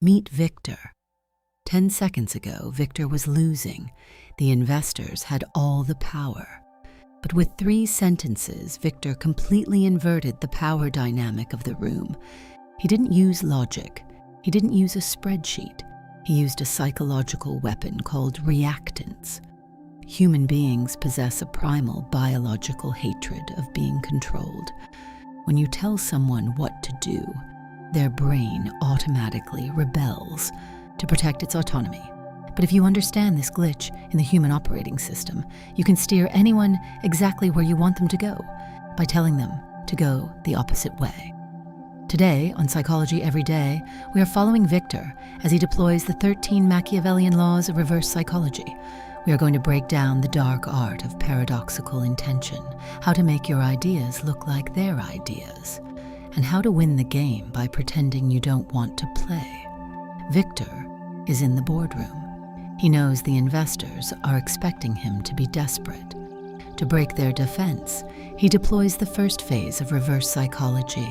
Meet Victor. 10 seconds ago, Victor was losing. The investors had all the power. But with 3 sentences, Victor completely inverted the power dynamic of the room. He didn't use logic. He didn't use a spreadsheet. He used a psychological weapon called reactance. Human beings possess a primal biological hatred of being controlled. When you tell someone what to do, their brain automatically rebels to protect its autonomy. But if you understand this glitch in the human operating system, you can steer anyone exactly where you want them to go by telling them to go the opposite way. Today, on Psychology Every Day, we are following Victor as he deploys the 13 Machiavellian laws of reverse psychology. We are going to break down the dark art of paradoxical intention, how to make your ideas look like their ideas, and how to win the game by pretending you don't want to play. Victor is in the boardroom. He knows the investors are expecting him to be desperate. To break their defense, he deploys the first phase of reverse psychology.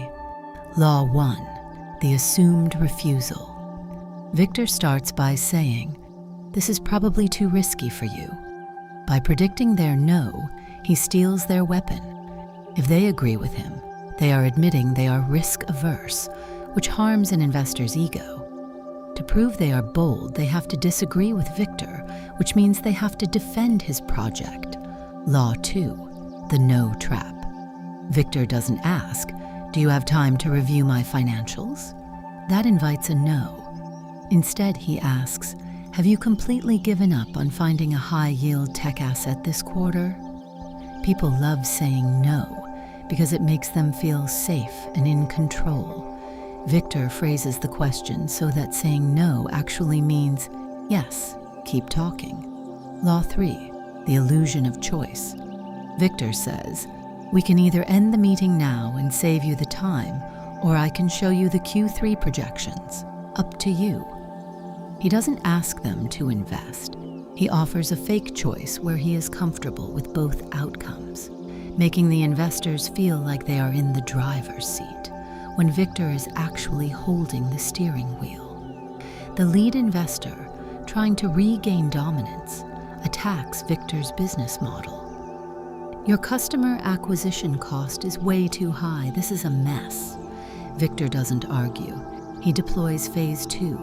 Law 1, the assumed refusal. Victor starts by saying, "This is probably too risky for you." By predicting their no, he steals their weapon. If they agree with him, they are admitting they are risk-averse, which harms an investor's ego. To prove they are bold, they have to disagree with Victor, which means they have to defend his project. Law 2, the no trap. Victor doesn't ask, "Do you have time to review my financials?" That invites a no. Instead, he asks, "Have you completely given up on finding a high-yield tech asset this quarter?" People love saying no because it makes them feel safe and in control. Victor phrases the question so that saying no actually means, "Yes, keep talking." Law 3, the illusion of choice. Victor says, "We can either end the meeting now and save you the time, or I can show you the Q3 projections. Up to you." He doesn't ask them to invest. He offers a fake choice where he is comfortable with both outcomes, making the investors feel like they are in the driver's seat, when Victor is actually holding the steering wheel. The lead investor, trying to regain dominance, attacks Victor's business model. "Your customer acquisition cost is way too high. This is a mess." Victor doesn't argue. He deploys phase 2,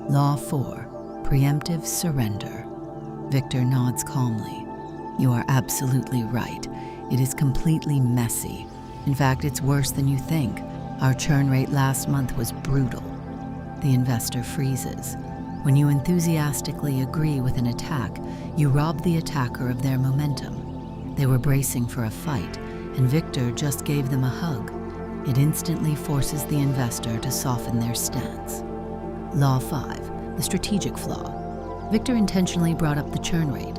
Law 4, preemptive surrender. Victor nods calmly. "You are absolutely right. It is completely messy. In fact, it's worse than you think. Our churn rate last month was brutal." The investor freezes. When you enthusiastically agree with an attack, you rob the attacker of their momentum. They were bracing for a fight, and Victor just gave them a hug. It instantly forces the investor to soften their stance. Law 5, the strategic flaw. Victor intentionally brought up the churn rate.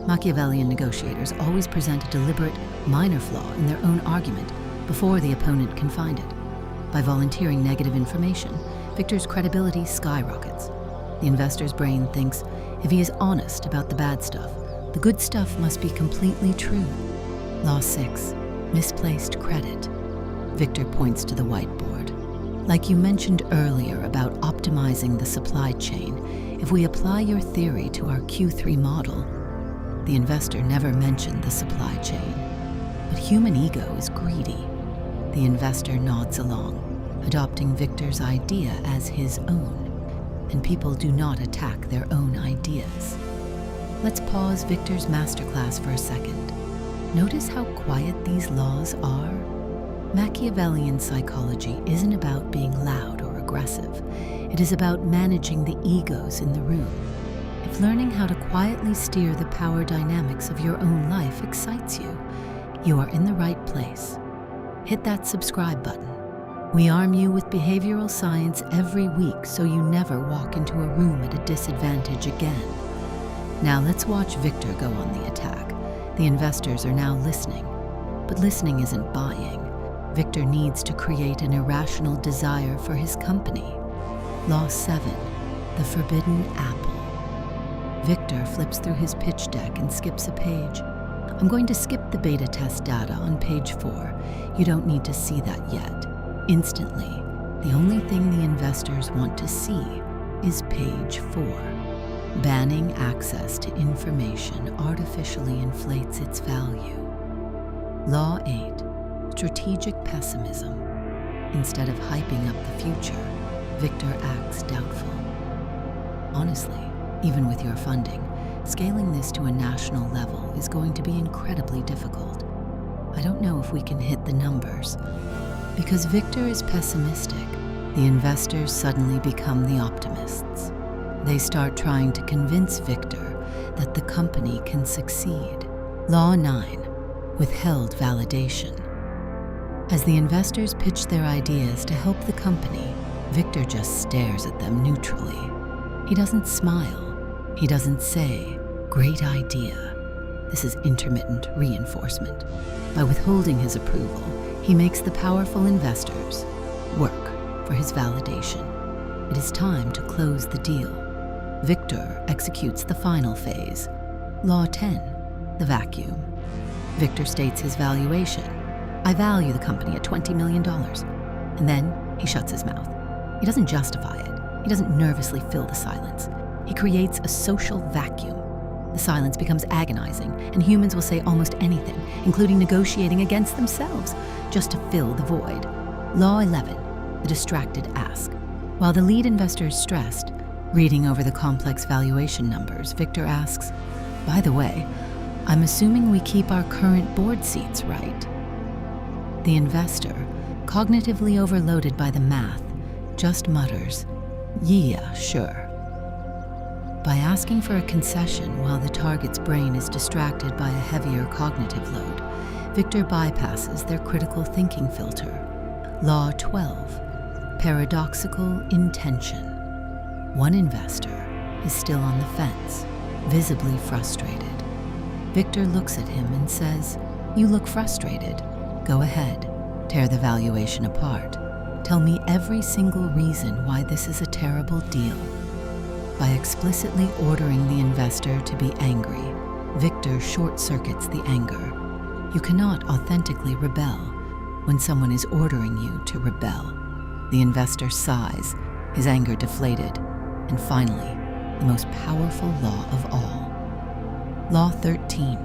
Machiavellian negotiators always present a deliberate, minor flaw in their own argument before the opponent can find it. By volunteering negative information, Victor's credibility skyrockets. The investor's brain thinks if he is honest about the bad stuff, the good stuff must be completely true. Law 6, misplaced credit. Victor points to the whiteboard. Like you mentioned earlier about optimizing the supply chain, if we apply your theory to our Q3 model, the investor never mentioned the supply chain. But human ego is greedy. The investor nods along, adopting Victor's idea as his own, and people do not attack their own ideas. Let's pause Victor's masterclass for a second. Notice how quiet these laws are? Machiavellian psychology isn't about being loud or aggressive. It is about managing the egos in the room. If learning how to quietly steer the power dynamics of your own life excites you, you are in the right place. Hit that subscribe button. We arm you with behavioral science every week so you never walk into a room at a disadvantage again. Now let's watch Victor go on the attack. The investors are now listening, but listening isn't buying. Victor needs to create an irrational desire for his company. Law 7, the forbidden apple. Victor flips through his pitch deck and skips a page. I'm going to skip the beta test data on page 4. You don't need to see that yet. Instantly, the only thing the investors want to see is page 4. Banning access to information artificially inflates its value. Law 8. Strategic pessimism. Instead of hyping up the future, Victor acts doubtful. Honestly, even with your funding, scaling this to a national level is going to be incredibly difficult. I don't know if we can hit the numbers. Because Victor is pessimistic, the investors suddenly become the optimists. They start trying to convince Victor that the company can succeed. Law 9. Withheld validation. As the investors pitch their ideas to help the company, Victor just stares at them neutrally. He doesn't smile. He doesn't say, "Great idea." This is intermittent reinforcement. By withholding his approval, he makes the powerful investors work for his validation. It is time to close the deal. Victor executes the final phase. Law 10, the vacuum. Victor states his valuation. "I value the company at $20 million. And then he shuts his mouth. He doesn't justify it. He doesn't nervously fill the silence. He creates a social vacuum. The silence becomes agonizing, and humans will say almost anything, including negotiating against themselves, just to fill the void. Law 11, the distracted ask. While the lead investor is stressed, reading over the complex valuation numbers, Victor asks, "By the way, I'm assuming we keep our current board seats, right?" The investor, cognitively overloaded by the math, just mutters, "Yeah, sure." By asking for a concession while the target's brain is distracted by a heavier cognitive load, Victor bypasses their critical thinking filter. Law 12. Paradoxical intention. One investor is still on the fence, visibly frustrated. Victor looks at him and says, "You look frustrated. Go ahead, tear the valuation apart. Tell me every single reason why this is a terrible deal." By explicitly ordering the investor to be angry, Victor short-circuits the anger. You cannot authentically rebel when someone is ordering you to rebel. The investor sighs, his anger deflated, and finally, the most powerful law of all. Law 13,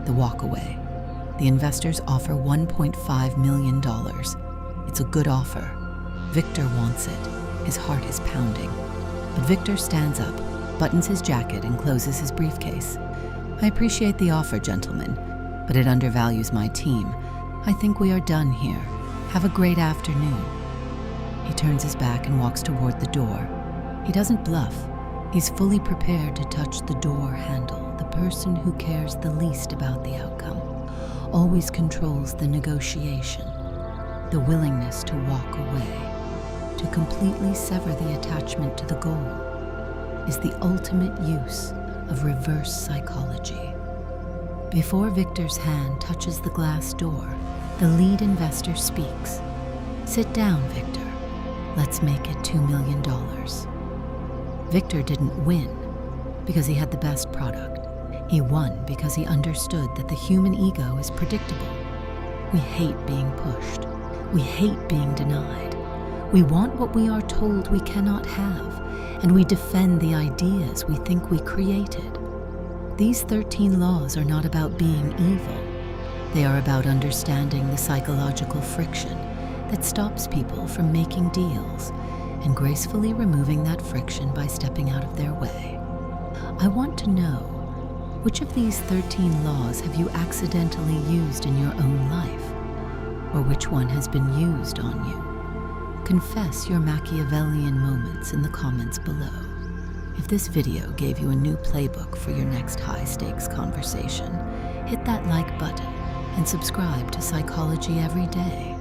the walkaway. The investors offer $1.5 million. It's a good offer. Victor wants it. His heart is pounding. But Victor stands up, buttons his jacket, and closes his briefcase. "I appreciate the offer, gentlemen, but it undervalues my team. I think we are done here. Have a great afternoon." He turns his back and walks toward the door. He doesn't bluff. He's fully prepared to touch the door handle. The person who cares the least about the outcome always controls the negotiation. The willingness to walk away, to completely sever the attachment to the goal, is the ultimate use of reverse psychology. Before Victor's hand touches the glass door, the lead investor speaks. "Sit down, Victor. Let's make it $2 million. Victor didn't win because he had the best product. He won because he understood that the human ego is predictable. We hate being pushed. We hate being denied. We want what we are told we cannot have, and we defend the ideas we think we created. These 13 laws are not about being evil. They are about understanding the psychological friction that stops people from making deals and gracefully removing that friction by stepping out of their way. I want to know, which of these 13 laws have you accidentally used in your own life? Or which one has been used on you? Confess your Machiavellian moments in the comments below. If this video gave you a new playbook for your next high-stakes conversation, hit that like button and subscribe to Psychology Every Day.